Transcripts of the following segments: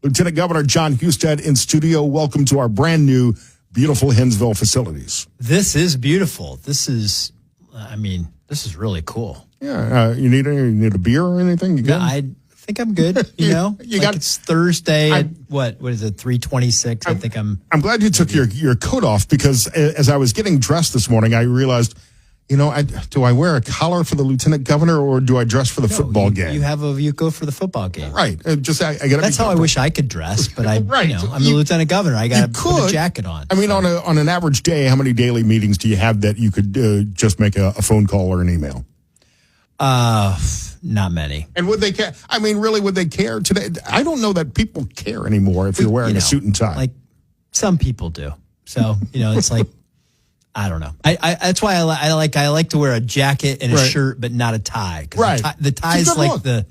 Lieutenant Governor Jon Husted in studio. Welcome to our brand new, beautiful Hinsville facilities. This is beautiful. This is really cool. Yeah. You need a beer or anything? You good? No, I think I'm good. You know, it's Thursday at what is it? 3:26. I think I'm glad you took your coat off, because as I was getting dressed this morning, I realized, do I wear a collar for the lieutenant governor, or do I dress for the football game? You go for the football game, right? I gotta. That's how I wish I could dress, but I'm the lieutenant governor. I got to put a jacket on. I mean, on an average day, how many daily meetings do you have that you could just make a phone call or an email? Not many. And would they care? I mean, really, would they care today? I don't know that people care anymore if you're wearing a suit and tie. Like some people do. So it's like. I don't know. That's why I like to wear a jacket and a shirt, but not a tie. Right. The tie's like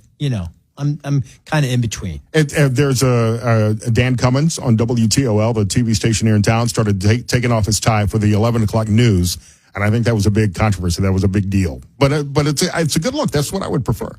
I'm kind of in between. There's a Dan Cummins on WTOL, the TV station here in town, started taking off his tie for the 11 o'clock news. And I think that was a big controversy. That was a big deal. But it's a good look. That's what I would prefer.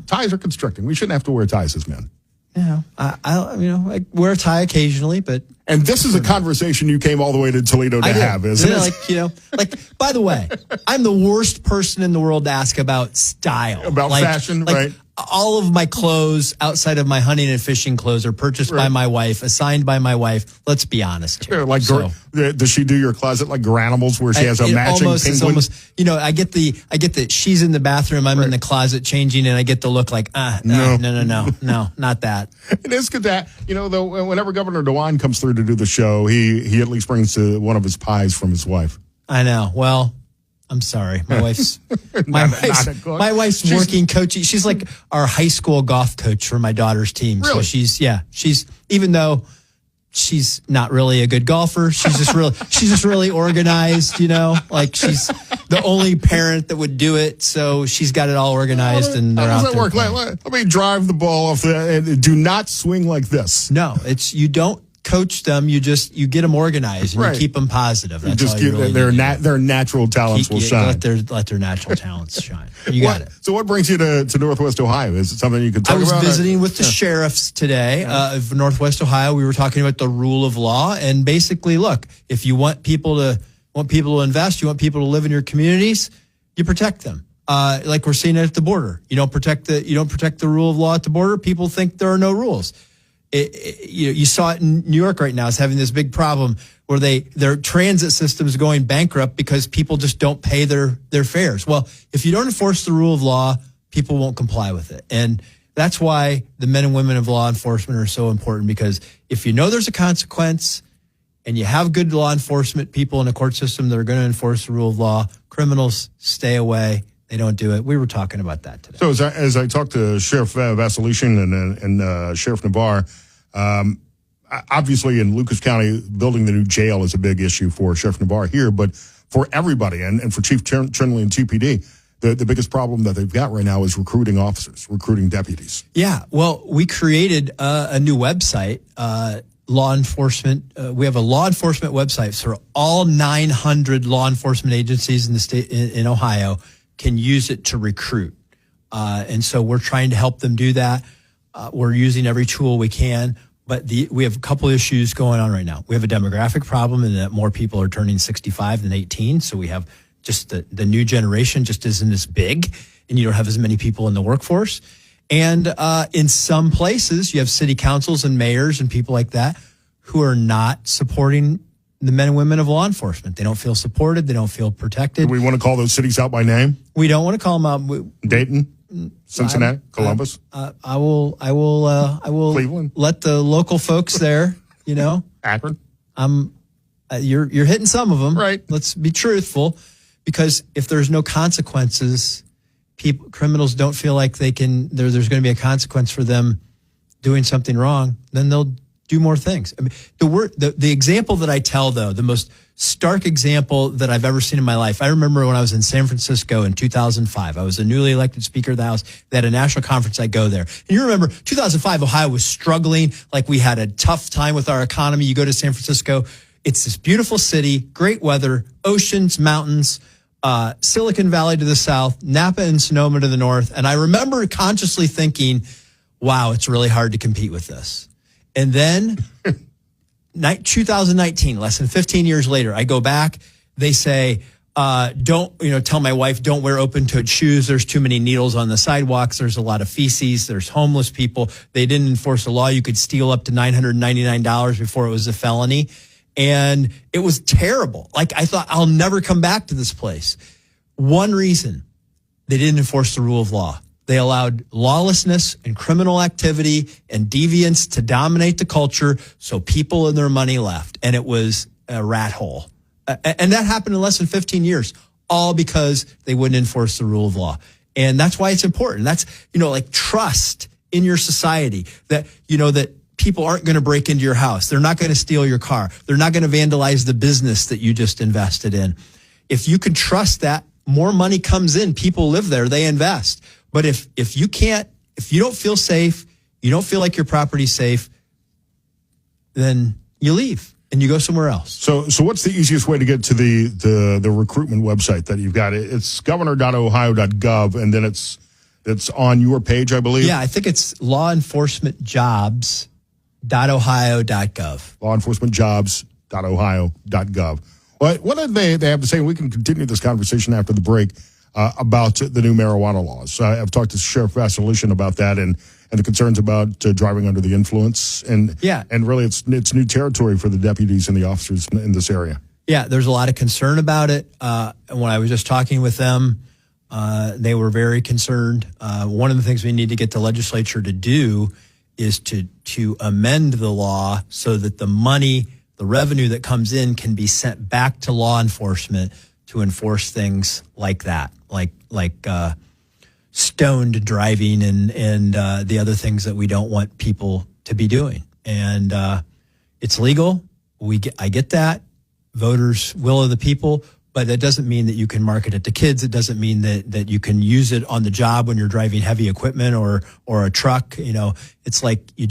Ties are constricting. We shouldn't have to wear ties as men. Yeah, I wear a tie occasionally, but. And this is a conversation you came all the way to Toledo to have, isn't it? By the way, I'm the worst person in the world to ask about style. About fashion, right? All of my clothes outside of my hunting and fishing clothes are purchased by my wife, assigned by my wife. Let's be honest here. Does she do your closet like Garanimals, where she has a matching penguin? It's almost, I get the she's in the bathroom, I'm in the closet changing, and I get the look like, no, not that. It is good that, though, whenever Governor DeWine comes through to do the show, he at least brings one of his pies from his wife. I know. Well, I'm sorry. My wife's working coach. She's like our high school golf coach for my daughter's team. Really? So she's even though she's not really a good golfer, she's just really organized, like she's the only parent that would do it. So she's got it all organized and they're out there. How does that work? Let me drive the ball off do not swing like this. No, you don't coach them, you get them organized and you keep them positive. That's just give their natural talents will shine. Let their natural talents shine. You got it. So what brings you to Northwest Ohio? Is it something you can talk about? I was visiting with the sheriffs today of Northwest Ohio. We were talking about the rule of law, and basically, look, if you want people to invest, you want people to live in your communities, you protect them. Like we're seeing it at the border. You don't protect the rule of law at the border. People think there are no rules. You saw it in New York right now. It's having this big problem where their transit system is going bankrupt because people just don't pay their fares. Well, if you don't enforce the rule of law, people won't comply with it. And that's why the men and women of law enforcement are so important, because if you know there's a consequence and you have good law enforcement people in a court system that are going to enforce the rule of law, criminals stay away. They don't do it. We were talking about that today. So as I talked to Sheriff Vasilishin and Sheriff Navarre, obviously in Lucas County, building the new jail is a big issue for Sheriff Navarre here, but for everybody and for Chief Trinley and TPD, the biggest problem that they've got right now is recruiting officers, recruiting deputies. Yeah, well, we created a new website, law enforcement. We have a law enforcement website, so all 900 law enforcement agencies in the state in Ohio can use it to recruit. And so we're trying to help them do that. We're using every tool we can, but we have a couple issues going on right now. We have a demographic problem in that more people are turning 65 than 18. So we have just the new generation just isn't as big, and you don't have as many people in the workforce. And in some places, you have city councils and mayors and people like that who are not supporting the men and women of law enforcement. They don't feel supported. They don't feel protected. Do we want to call those cities out by name? We don't want to call them out. Dayton, Cincinnati, Columbus. I will Cleveland. Let the local folks there, Akron. You're hitting some of them. Right. Let's be truthful, because if there's no consequences, criminals don't feel like there's going to be a consequence for them doing something wrong, then they'll do more things. I mean, the example that I tell, though, the most stark example that I've ever seen in my life, I remember when I was in San Francisco in 2005. I was a newly elected Speaker of the House. They had a national conference. I go there. And you remember, 2005, Ohio was struggling. Like, we had a tough time with our economy. You go to San Francisco, it's this beautiful city, great weather, oceans, mountains, Silicon Valley to the south, Napa and Sonoma to the north. And I remember consciously thinking, wow, it's really hard to compete with this. And then 2019, less than 15 years later, I go back. They say, tell my wife, don't wear open-toed shoes. There's too many needles on the sidewalks. There's a lot of feces. There's homeless people. They didn't enforce the law. You could steal up to $999 before it was a felony. And it was terrible. Like, I thought, I'll never come back to this place. One reason: they didn't enforce the rule of law. They allowed lawlessness and criminal activity and deviance to dominate the culture, so people and their money left. And it was a rat hole. And that happened in less than 15 years, all because they wouldn't enforce the rule of law. And that's why it's important. That's, like trust in your society that, that people aren't going to break into your house. They're not going to steal your car. They're not going to vandalize the business that you just invested in. If you can trust that, more money comes in. People live there. They invest. But if you don't feel safe, you don't feel like your property's safe, then you leave and you go somewhere else. So what's the easiest way to get to the recruitment website that you've got? It's governor.ohio.gov, and then it's on your page, I believe. Yeah, I think it's lawenforcementjobs.ohio.gov. Lawenforcementjobs.ohio.gov. What did they have to say? We can continue this conversation after the break about the new marijuana laws. I've talked to Sheriff Vassilishin about that and the concerns about driving under the influence. And really it's new territory for the deputies and the officers in this area. Yeah, there's a lot of concern about it. And when I was just talking with them, they were very concerned. One of the things we need to get the legislature to do is to amend the law so that the revenue that comes in can be sent back to law enforcement to enforce things like that, like stoned driving and the other things that we don't want people to be doing. And it's legal. I get that. Voters' will of the people, but that doesn't mean that you can market it to kids. It doesn't mean that you can use it on the job when you're driving heavy equipment or a truck. It's like you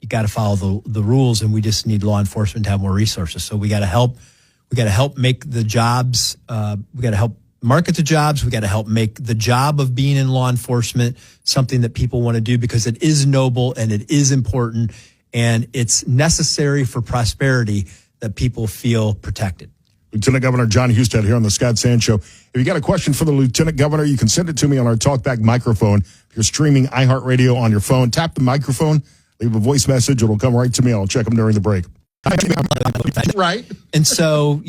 got to follow the rules, and we just need law enforcement to have more resources. So we got to help. We got to help make the jobs. We got to help market the jobs. We got to help make the job of being in law enforcement something that people want to do, because it is noble and it is important, and it's necessary for prosperity that people feel protected. Lieutenant Governor Jon Husted here on the Scott Sand Show. If you got a question for the Lieutenant Governor, you can send it to me on our TalkBack microphone. If you're streaming iHeartRadio on your phone, tap the microphone, leave a voice message. It'll come right to me. I'll check them during the break. Right. And so,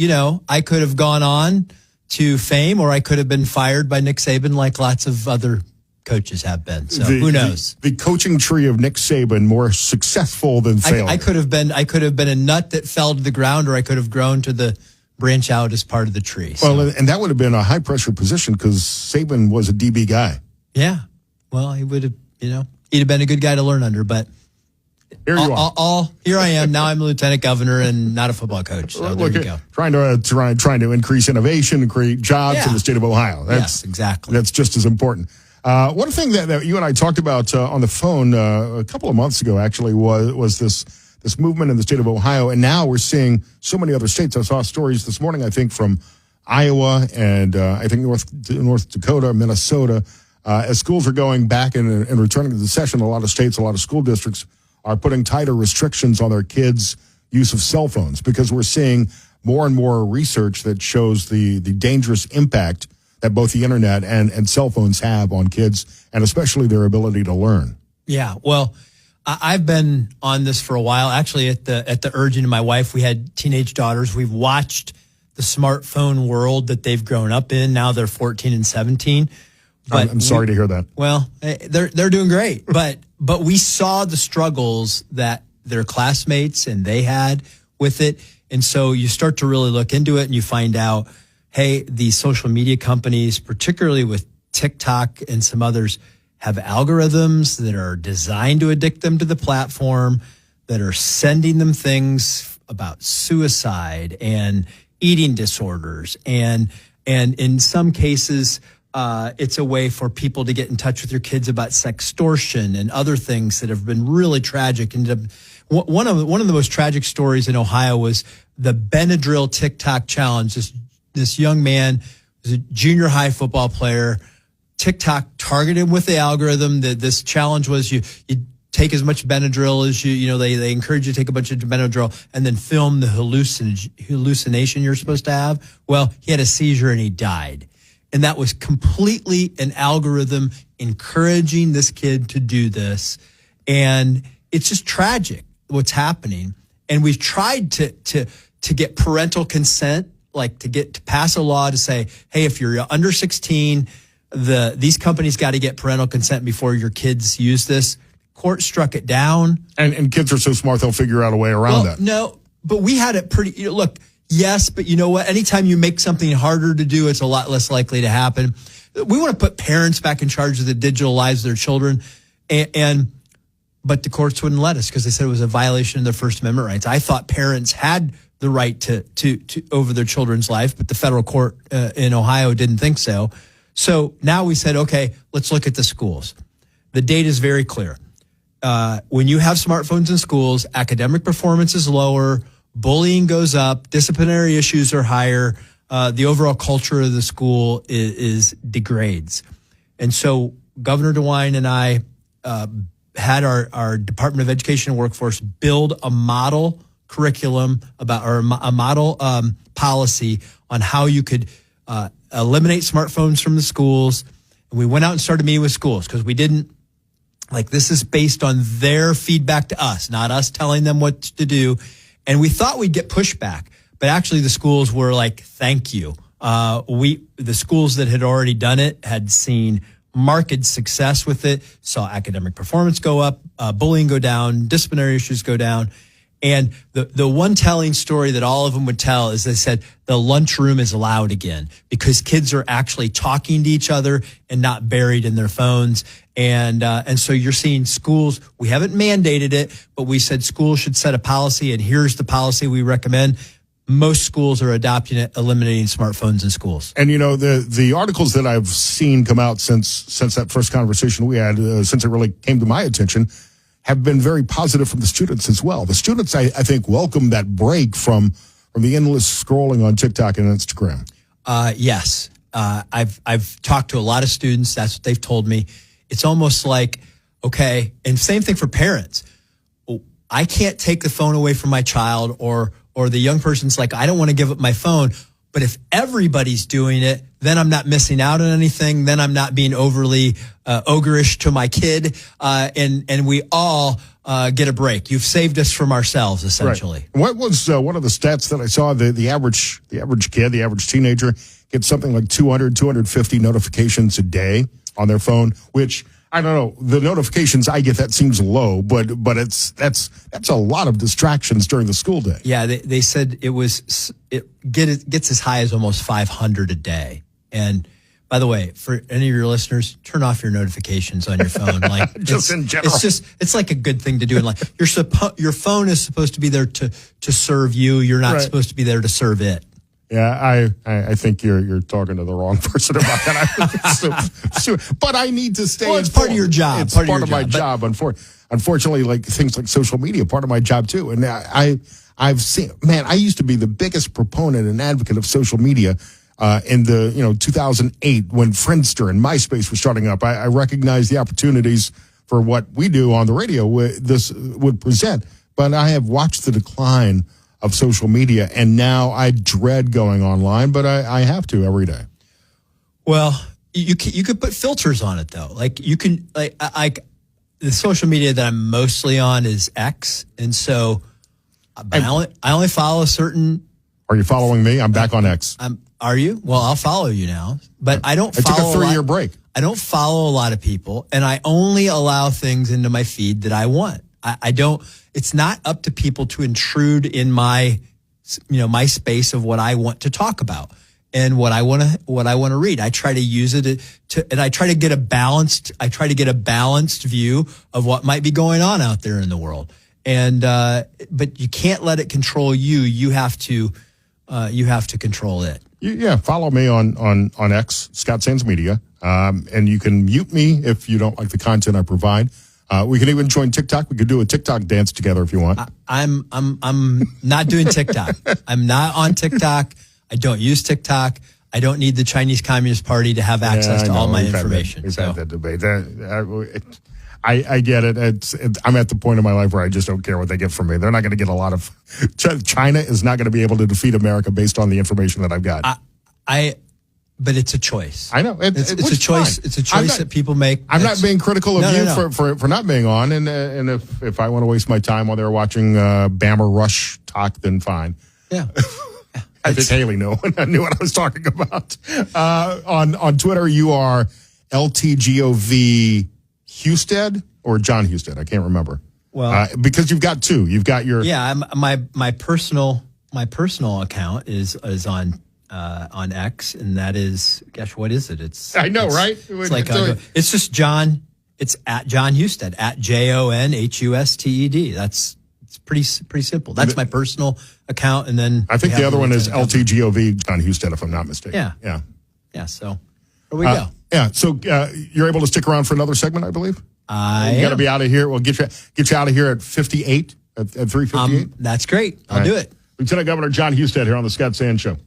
I could have gone on to fame, or I could have been fired by Nick Saban like lots of other coaches have been. So who knows? The coaching tree of Nick Saban, more successful than failure. I could have been a nut that fell to the ground, or I could have grown to the branch out as part of the tree. So. Well, and that would have been a high pressure position because Saban was a DB guy. Yeah. Well, he would have, he'd have been a good guy to learn under, but here you are. Here I am. Now I'm a lieutenant governor and not a football coach. So there you go. Trying to increase innovation and create jobs in the state of Ohio. Yes, exactly. That's just as important. One thing that you and I talked about on the phone a couple of months ago, actually, was this movement in the state of Ohio, and now we're seeing so many other states. I saw stories this morning, I think, from Iowa and I think North Dakota, Minnesota. As schools are going back and returning to the session, a lot of states, a lot of school districts are putting tighter restrictions on their kids' use of cell phones, because we're seeing more and more research that shows the dangerous impact that both the internet and cell phones have on kids, and especially their ability to learn. Yeah, well, I've been on this for a while. Actually, at the urging of my wife, we had teenage daughters. We've watched the smartphone world that they've grown up in. Now they're 14 and 17. But I'm sorry to hear that. Well, they're doing great, but we saw the struggles that their classmates and they had with it, and so you start to really look into it, and you find out, hey, these social media companies, particularly with TikTok and some others, have algorithms that are designed to addict them to the platform, that are sending them things about suicide and eating disorders, and in some cases. It's a way for people to get in touch with your kids about sextortion and other things that have been really tragic. And one of the most tragic stories in Ohio was the Benadryl TikTok challenge. This young man was a junior high football player. TikTok targeted him with the algorithm. This challenge was you take as much Benadryl as they encourage you to take a bunch of Benadryl and then film the hallucination you're supposed to have. Well, he had a seizure and he died. And that was completely an algorithm encouraging this kid to do this. And it's just tragic what's happening. And we've tried to get parental consent, like to pass a law to say, hey, if you're under 16, these companies got to get parental consent before your kids use this. Court struck it down. And kids are so smart, they'll figure out a way around that. No, but we had it pretty, look, yes, but you know what? Anytime you make something harder to do, it's a lot less likely to happen. We want to put parents back in charge of the digital lives of their children. But the courts wouldn't let us because they said it was a violation of their First Amendment rights. I thought parents had the right to over their children's life, but the federal court in Ohio didn't think so. So now we said, okay, let's look at the schools. The data is very clear. When you have smartphones in schools, academic performance is lower, bullying goes up, disciplinary issues are higher, the overall culture of the school is degrades. And so Governor DeWine and I had our Department of Education and Workforce build a model curriculum a model policy on how you could eliminate smartphones from the schools. And we went out and started meeting with schools because we didn't, this is based on their feedback to us, not us telling them what to do. And we thought we'd get pushback, but actually the schools were like, thank you. The schools that had already done it had seen marked success with it, saw academic performance go up, bullying go down, disciplinary issues go down. And the one telling story that all of them would tell is they said the lunchroom is loud again because kids are actually talking to each other and not buried in their phones. And so you're seeing schools, we haven't mandated it, but we said schools should set a policy, and here's the policy we recommend. Most schools are adopting it, eliminating smartphones in schools. And, the articles that I've seen come out since that first conversation we had, since it really came to my attention, have been very positive from the students as well. The students, I think, welcome that break from the endless scrolling on TikTok and Instagram. Yes. I've talked to a lot of students. That's what they've told me. It's almost like, okay, and same thing for parents. I can't take the phone away from my child, or the young person's like, I don't want to give up my phone. But if everybody's doing it, then I'm not missing out on anything. Then I'm not being overly ogreish to my kid. And we all get a break. You've saved us from ourselves, essentially. Right. What was one of the stats that I saw? The average kid, the average teenager gets something like 200, 250 notifications a day on their phone, which I don't know. The notifications I get, that seems low, but that's a lot of distractions during the school day. Yeah, they said it gets as high as almost 500 a day. And by the way, for any of your listeners, turn off your notifications on your phone. Like just in general, it's like a good thing to do. And like your phone is supposed to be there to serve you. You're not supposed to be there to serve it. Yeah, I think you're talking to the wrong person about that. But I need to stay. Well, it's part of your job. It's part of my job. Unfortunately, like things like social media, part of my job too. And I've seen, man, I used to be the biggest proponent and advocate of social media in the 2008 when Friendster and MySpace were starting up. I recognized the opportunities for what we do on the radio. This would present, but I have watched the decline of social media, and now I dread going online, but I have to every day. Well, you could put filters on it though. Like you can like the social media that I'm mostly on is X, and so I only follow a certain. Are you following me? I'm back on X. Are you? Well, I'll follow you now, but I don't. I took a 3-year break. I don't follow a lot of people, and I only allow things into my feed that I want. I don't. It's not up to people to intrude in my space of what I want to talk about and what I want to read. I try to use it and I try to get a balanced view of what might be going on out there in the world. And but you can't let it control you. You have to control it. Yeah, follow me on X, Scott Sands Media, and you can mute me if you don't like the content I provide. We can even join TikTok. We could do a TikTok dance together if you want. I'm not doing TikTok. I'm not on TikTok. I don't use TikTok. I don't need the Chinese Communist Party to have access to all my information. We've had that debate. I get it. I'm at the point in my life where I just don't care what they get from me. They're not going to get a lot of. China is not going to be able to defeat America based on the information that I've got. But it's a choice. I know it's a choice. Fine. It's a choice that people make. I'm not being critical of you for not being on, and if I want to waste my time while they're watching Bama Rush talk, then fine. Yeah. I think Haley knew what I was talking about. On Twitter, you are LTGOV Husted or John Husted. I can't remember. Well, because you've got two. You've got your my personal account is on X, and that is, gosh, what is it? I know, right? It's like it's just John. It's at Jon Husted, at JONHUSTED. It's pretty simple. That's my personal account, and then I think the other one is LTGOV Jon Husted, if I'm not mistaken. Yeah. So there we go. Yeah. So you're able to stick around for another segment, I believe. You got to be out of here. We'll get you out of here at 58 at 3:58. That's great. I'll do it. Lieutenant Governor Jon Husted here on the Scott Sand Show.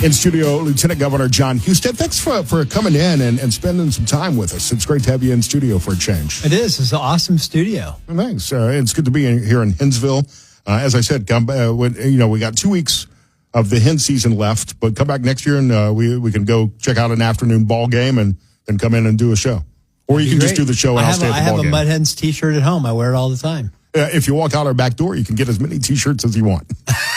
In studio, Lieutenant Governor Jon Husted. Thanks for coming in and spending some time with us. It's great to have you in studio for a change. It is. It's an awesome studio. Well, thanks. It's good to be here in Hinsville. As I said, we got 2 weeks of the hen season left, but come back next year and we can go check out an afternoon ball game and then come in and do a show. Or you can just do the show and I'll stay at the ball game. I have a Mud Hens t-shirt at home. I wear it all the time. If you walk out our back door, you can get as many T-shirts as you want.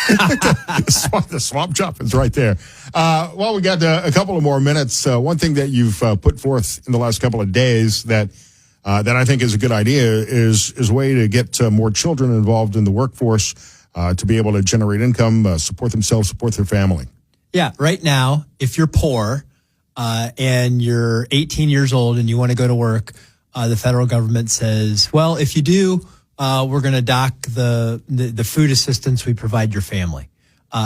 The swamp chop is right there. We got a couple of more minutes. One thing that you've put forth in the last couple of days that I think is a good idea is a way to get more children involved in the workforce to be able to generate income, support themselves, support their family. Yeah, right now, if you're poor and you're 18 years old and you want to go to work, the federal government says, well, if you do, we're going to dock the food assistance we provide your family.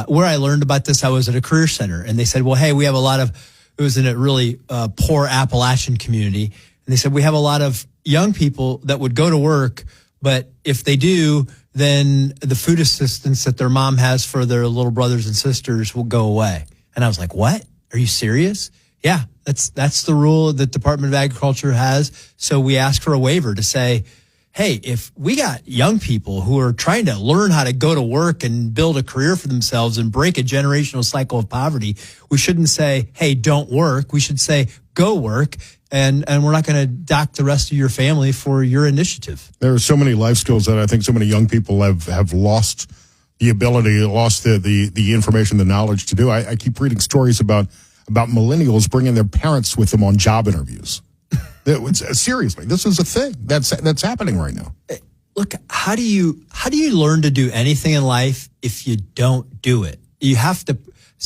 Where I learned about this, I was at a career center, and they said, well, hey, we have it was in a really poor Appalachian community, and they said, we have a lot of young people that would go to work, but if they do, then the food assistance that their mom has for their little brothers and sisters will go away. And I was like, what? Are you serious? Yeah, that's the rule that Department of Agriculture has. So we asked for a waiver to say, hey, if we got young people who are trying to learn how to go to work and build a career for themselves and break a generational cycle of poverty, we shouldn't say, hey, don't work. We should say, go work. And we're not going to dock the rest of your family for your initiative. There are so many life skills that I think so many young people have lost the ability, lost the information, the knowledge to do. I keep reading stories about millennials bringing their parents with them on job interviews. Seriously, this is a thing that's happening right now. Look, how do you learn to do anything in life if you don't do it? You have to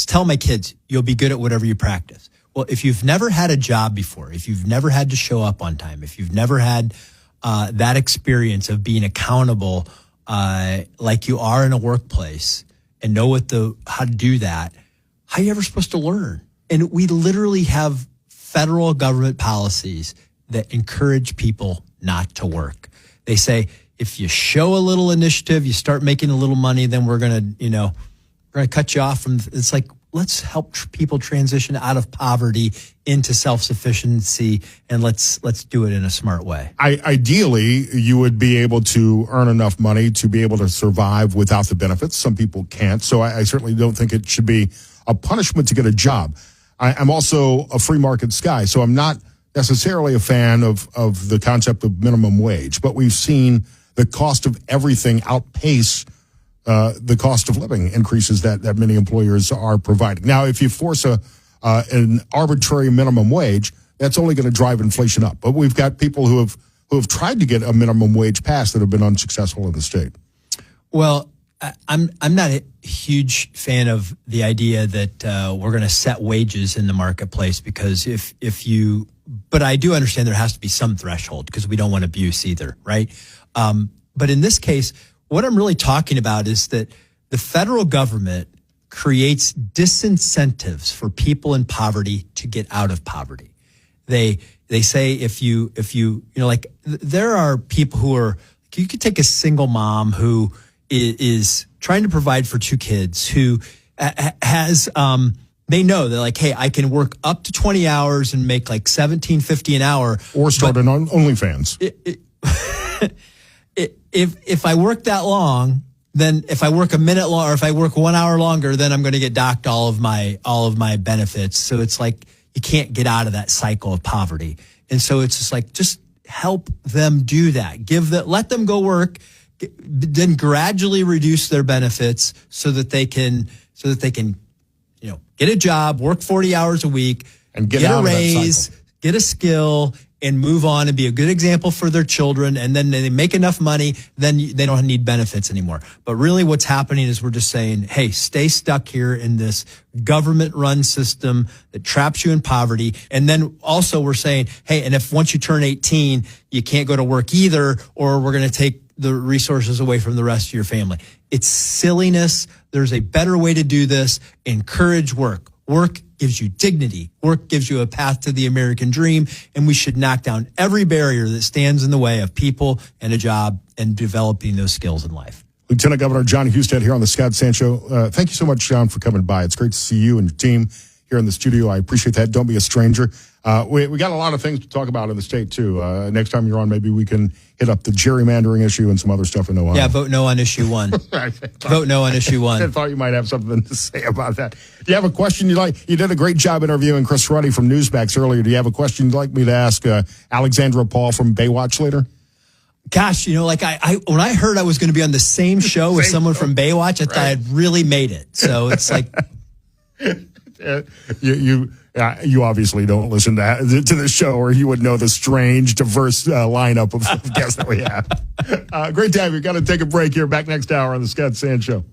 tell my kids, you'll be good at whatever you practice. Well, if you've never had a job before, if you've never had to show up on time, if you've never had that experience of being accountable like you are in a workplace and know how to do that, how are you ever supposed to learn? And we literally have federal government policies that encourage people not to work. They say, if you show a little initiative, you start making a little money, then we're going to cut you off from, it's like, let's help people transition out of poverty into self-sufficiency, and let's do it in a smart way. Ideally, you would be able to earn enough money to be able to survive without the benefits. Some people can't. So I certainly don't think it should be a punishment to get a job. I'm also a free market guy, so I'm not necessarily a fan of the concept of minimum wage, but we've seen the cost of everything outpace the cost of living increases that many employers are providing. Now, if you force an arbitrary minimum wage, that's only going to drive inflation up. But we've got people who have who have tried to get a minimum wage passed that have been unsuccessful in the state. Well, I'm not a huge fan of the idea that we're going to set wages in the marketplace, because but I do understand there has to be some threshold, because we don't want abuse either, right? But in this case, what I'm really talking about is that the federal government creates disincentives for people in poverty to get out of poverty. They say if you like, there are people who are, you could take a single mom who is trying to provide for 2 kids, who has they know that, like, hey, I can work up to 20 hours and make like $17.50 an hour, or start an OnlyFans. If I work that long, then if I work a minute long, or if I work 1 hour longer, then I'm going to get docked all of my benefits. So it's like you can't get out of that cycle of poverty. And so it's just like, just help them do that. Let them go work, then gradually reduce their benefits so that they can get a job, work 40 hours a week, and get a out raise, of that cycle. get a skill, and move on and be a good example for their children. And then they make enough money, then they don't need benefits anymore. But really what's happening is we're just saying, hey, stay stuck here in this government-run system that traps you in poverty. And then also we're saying, hey, and if once you turn 18, you can't go to work either, or we're going to take the resources away from the rest of your family. It's silliness. There's a better way to do this. Encourage work. Work gives you dignity. Work gives you a path to the American dream, and we should knock down every barrier that stands in the way of people and a job and developing those skills in life. Lieutenant Governor Jon Husted here on the Scott Sand Show. Thank you so much, John, for coming by. It's great to see you and your team here in the studio. I appreciate that. Don't be a stranger. We got a lot of things to talk about in the state, too. Next time you're on, maybe we can hit up the gerrymandering issue and some other stuff in Ohio. Yeah, vote no on issue 1. Vote no on issue 1. I thought you might have something to say about that. Do you have a question you'd like? You did a great job interviewing Chris Ruddy from Newsmax earlier. Do you have a question you'd like me to ask Alexandra Paul from Baywatch later? Gosh, like when I heard I was going to be on the same show with someone from Baywatch, I thought I'd really made it. So it's like... You obviously don't listen to the show, or you would know the strange, diverse lineup of guests that we have. Great to have you. Got to take a break here. Back next hour on the Scott Sand Show.